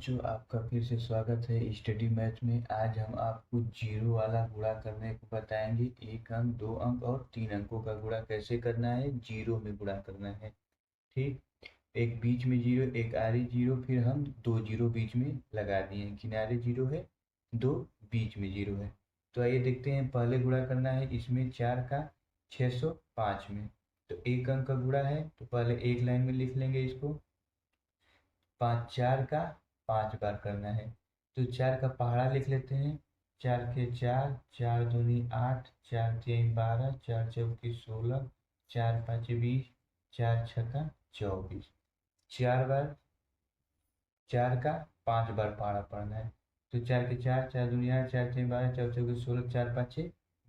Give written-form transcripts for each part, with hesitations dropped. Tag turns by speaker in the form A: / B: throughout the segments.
A: बच्चों, आपका फिर से स्वागत है स्टडी मैथ में। आज हम आपको जीरो वाला गुणा करने को बताएंगे। 1 अंक, 2 अंक और 3 अंकों का गुणा कैसे करना है, जीरो में गुणा करना है। ठीक, एक बीच में जीरो, एक आरे जीरो, फिर हम दो जीरो बीच में लगा दिए हैं। किनारे जीरो है, दो बीच में जीरो है। तो आइए देखते हैं। पहले गुणा करना है इसमें 4 का 605 में। तो 1 अंक का गुणा है तो पहले एक लाइन में लिख लेंगे इसको। 5 4 का 5 बार करना है तो 4 का पहाड़ा लिख लेते हैं। 4 के 4, 4 दूनी 8, 4 तीन 12, 4 चौके 16, 4 पाँच 20, 4 छक्का 24। 4 बार, 4 का 5 बार पहाड़ा पढ़ना है। तो 4 के 4, 4 दूनी 8, 4 तीन 12, 4 चौके 16, 4 पाँच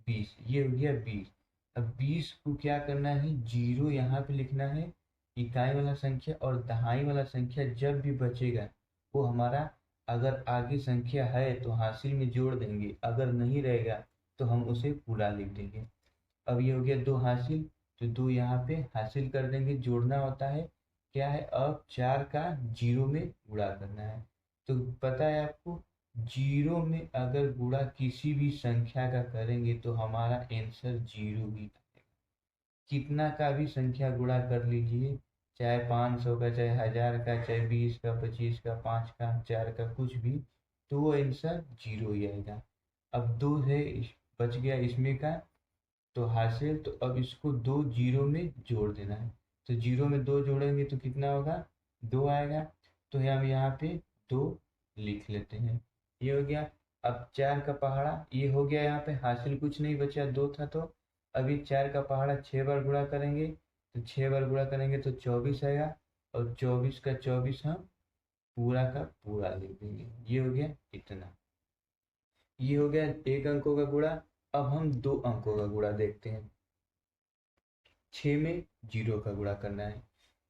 A: 20। ये हो गया 20। अब 20 को क्या करना है, जीरो यहाँ पे लिखना है। इकाई वाला संख्या और दहाई वाला संख्या जब भी बचेगा वो हमारा, अगर आगे संख्या है तो हासिल में जोड़ देंगे, अगर नहीं रहेगा तो हम उसे पूरा लिख देंगे। अब ये हो गया दो हासिल, तो दो यहाँ पे हासिल कर देंगे। जोड़ना होता है, क्या है, अब 4 का जीरो में गुणा करना है। तो पता है आपको, जीरो में अगर गुणा किसी भी संख्या का करेंगे तो हमारा आंसर जीरो ही आएगा। कितना का भी संख्या गुणा कर लीजिए, चाहे 500 का, चाहे 1000 का, चाहे 20 का, 25 का, 5 का, 4 का, कुछ भी, तो वो आंसर जीरो ही आएगा। अब दो है, बच गया इसमें का तो हासिल, तो अब इसको दो जीरो में जोड़ देना है। तो जीरो में दो जोड़ेंगे तो कितना होगा, दो आएगा। तो हम यहाँ पे दो लिख लेते हैं। ये हो गया। अब 4 का पहाड़ा ये हो गया, यहाँ पे हासिल कुछ नहीं बचा, दो था। तो अभी 4 का पहाड़ा 6 बार गुणा करेंगे, तो 6 बार गुणा करेंगे तो 24 आएगा। और 24 का 24 हम पूरा का पूरा लिख देंगे। ये हो गया इतना। ये हो गया 1 अंकों का गुणा। अब हम 2 अंकों का गुणा देखते हैं। 6 में जीरो का गुणा करना है।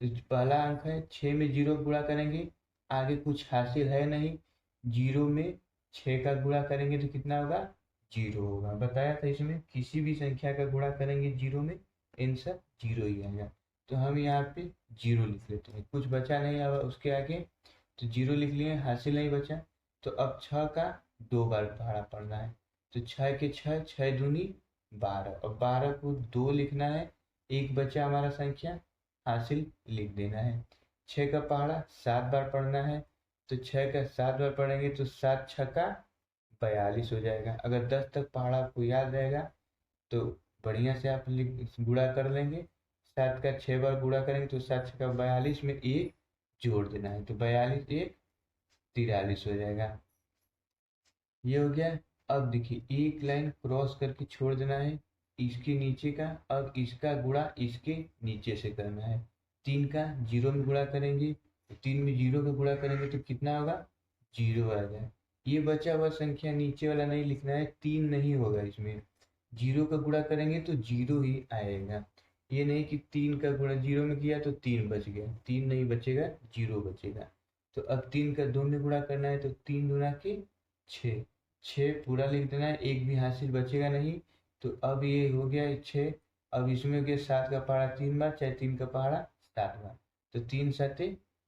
A: तो पहला अंक है, 6 में जीरो गुणा करेंगे, आगे कुछ हासिल है नहीं। जीरो में 6 का गुणा करेंगे तो कितना होगा, जीरो होगा। बताया था इसमें किसी भी संख्या का गुणा करेंगे जीरो में, आंसर जीरो ही आएगा। तो हम यहाँ पे जीरो लिख लेते हैं, कुछ बचा नहीं अब उसके आगे, तो जीरो लिख लिए, हासिल नहीं बचा। तो अब 6 का दो बार पहाड़ा पढ़ना है। तो 6 के 6, 6 दूनी 12, और 12 को दो लिखना है। एक बचा हमारा संख्या, हासिल लिख देना है। 6 का पहाड़ा 7 बार पढ़ना है। तो 6 का 7 बार पढ़ेंगे तो 7 छक्का 42 हो जाएगा। अगर 10 तक पहाड़ा आपको याद रहेगा तो बढ़िया से आप गुणा कर लेंगे। 7 का 6 बार गुणा करेंगे तो 7 छक्का 42 में एक जोड़ देना है, तो 42 एक 43 हो जाएगा। ये हो गया। अब देखिए, एक लाइन क्रॉस करके छोड़ देना है इसके नीचे का। अब इसका गुणा इसके नीचे से करना है। 3 का जीरो में गुणा करेंगे, तो 3 में जीरो का गुणा करेंगे तो कितना होगा, जीरो आ जाए। ये बचा हुआ संख्या नीचे वाला नहीं लिखना है, 3 नहीं होगा इसमें। जीरो का गुणा करेंगे तो जीरो ही आएगा। ये नहीं कि 3 का गुणा जीरो में किया तो 3 बच गया, 3 नहीं बचेगा, जीरो बचेगा। तो अब 3 का 2 में गुणा करना है, तो 3 दूना के 6, 6 पूरा लिख देना है, एक भी हासिल बचेगा नहीं। तो अब ये हो गया 6। अब इसमें हो गया 7 का पहाड़ा 3 बार, चाहे 3 का पहाड़ा 7 बार, तो 3 7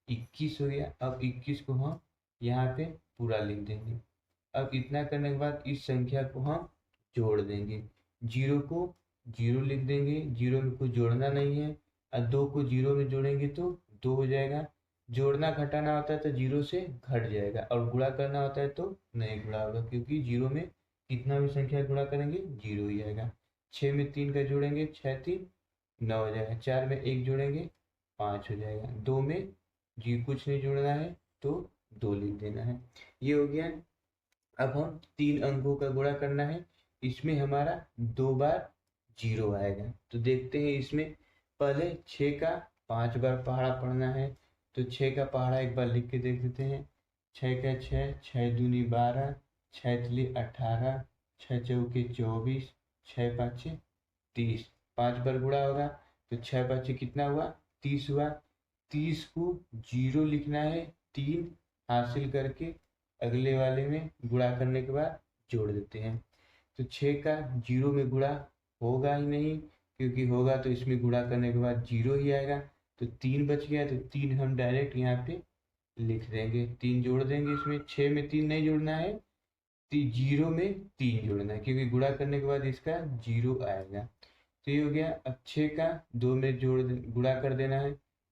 A: 21 हो गया। अब 21 को हम यहाँ पे पूरा लिख देंगे। अब इतना करने के बाद इस संख्या को हम जोड़ देंगे। जीरो को जीरो लिख देंगे, जीरो में कुछ जोड़ना नहीं है। और दो को जीरो में जोड़ेंगे तो दो हो जाएगा। जोड़ना घटाना होता है तो जीरो से घट जाएगा, और गुणा करना होता है तो नहीं गुणा होगा, क्योंकि जीरो में कितना भी संख्या गुणा करेंगे जीरो ही आएगा। 6 में 3 का जोड़ेंगे, 6 3 9 हो जाएगा। 4 में 1 जोड़ेंगे 5 हो जाएगा। 2 में जी कुछ नहीं जोड़ना है तो 2 लिख देना है। ये हो गया। अब हम 3 अंकों का गुणा करना है, इसमें हमारा 2 बार जीरो आएगा। तो देखते हैं इसमें, पहले 6 का 5 बार पहाड़ा पढ़ना है। तो 6 का पहाड़ा एक बार लिख के देख लेते हैं। 6 का 6, 6 दूनी 12, 6 तिली 18, 6 चौके 24, 6 पाँचे 30। 5 बार गुणा होगा तो 6 पाँचे कितना हुआ, 30 हुआ। 30 को जीरो लिखना है, 3 हासिल करके अगले वाले में गुणा करने के बाद जोड़ देते हैं। तो 6 का जीरो में गुणा होगा ही नहीं, क्योंकि होगा तो इसमें गुणा करने के बाद जीरो ही आएगा। तो 3 बच गया, तो 3 हम डायरेक्ट यहाँ पे लिख देंगे, 3 जोड़ देंगे इसमें। 6 में 3 नहीं जोड़ना है, 0 में 3 जोड़ना है, क्योंकि गुणा करने के बाद इसका 0 आएगा। तो ये हो गया। अब 6 का 2 में गुणा कर देना है,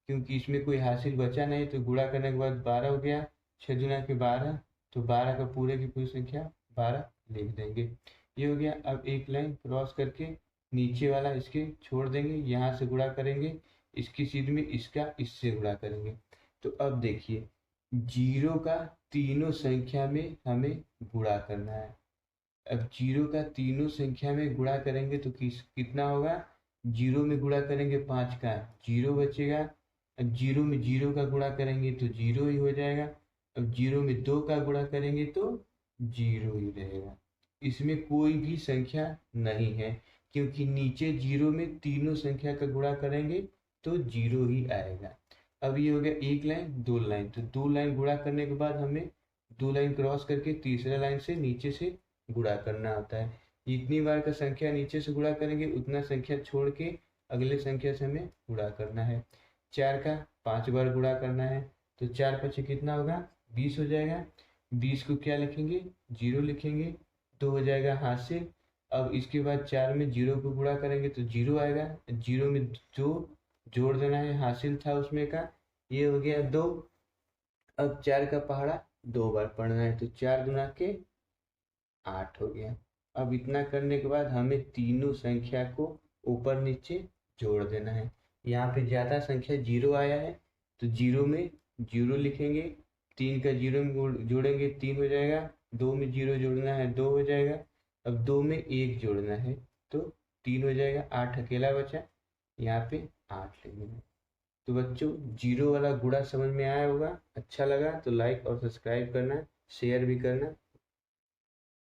A: क्योंकि इसमें कोई हासिल बचा नहीं, तो गुणा करने के बाद 12 हो गया। 6 दूना के 12, तो 12 का पूरे की पूरी संख्या 12 लिख देंगे। ये हो गया। अब एक लाइन क्रॉस करके नीचे वाला इसके छोड़ देंगे, यहाँ से गुणा करेंगे, इसकी सीध में इसका इससे गुणा करेंगे। तो अब देखिए, 0 का तीनों संख्या में हमें गुणा करना है। अब 0 का तीनों संख्या में गुणा करेंगे तो कितना होगा? 0 में गुणा करेंगे 5 का 0 बचेगा। अब 0 में 0 का गुणा करेंगे तो 0 ही हो जाएगा। अब 0 में 2 का गुणा करेंगे तो 0 ही रहेगा। इसमें कोई भी संख्या नहीं है, क्योंकि नीचे 0 में तीनों संख्या का गुणा करेंगे तो 0 ही आएगा। अब ये हो गया एक लाइन, 2 लाइन। तो 2 लाइन गुणा करने के बाद हमें 2 लाइन क्रॉस करके तीसरा लाइन से नीचे से गुणा करना होता है। जितनी बार का संख्या नीचे से गुणा करेंगे उतना संख्या छोड़ के अगले संख्या से हमें गुणा करना है। 4 का 5 बार गुणा करना है, तो 4 पचे कितना होगा? 20 हो जाएगा। 20 को क्या लिखेंगे? 0 लिखेंगे, 2 हो जाएगा हासिल। अब इसके बाद 4 में 0 को गुणा करेंगे तो 0 आएगा। 0 में 2 जोड़ देना है, हासिल था उसमें का, ये हो गया 2। अब 4 का पहाड़ा 2 बार पढ़ना है, तो 4 दूना के 8 हो गया। अब इतना करने के बाद हमें तीनों संख्या को ऊपर नीचे जोड़ देना है। यहाँ पे ज़्यादा संख्या 0 आया है, तो 0 में 0 लिखेंगे, 3 का 0 में जोड़ेंगे 3 हो जाएगा। 2 में 0 जोड़ना है 2 हो जाएगा। अब 2 में 1 जोड़ना है तो 3 हो जाएगा। 8 अकेला बचा, यहाँ पे 8 लिखेंगे। तो बच्चों, 0 वाला गुणा समझ में आया होगा। अच्छा लगा तो लाइक और सब्सक्राइब करना, शेयर भी करना।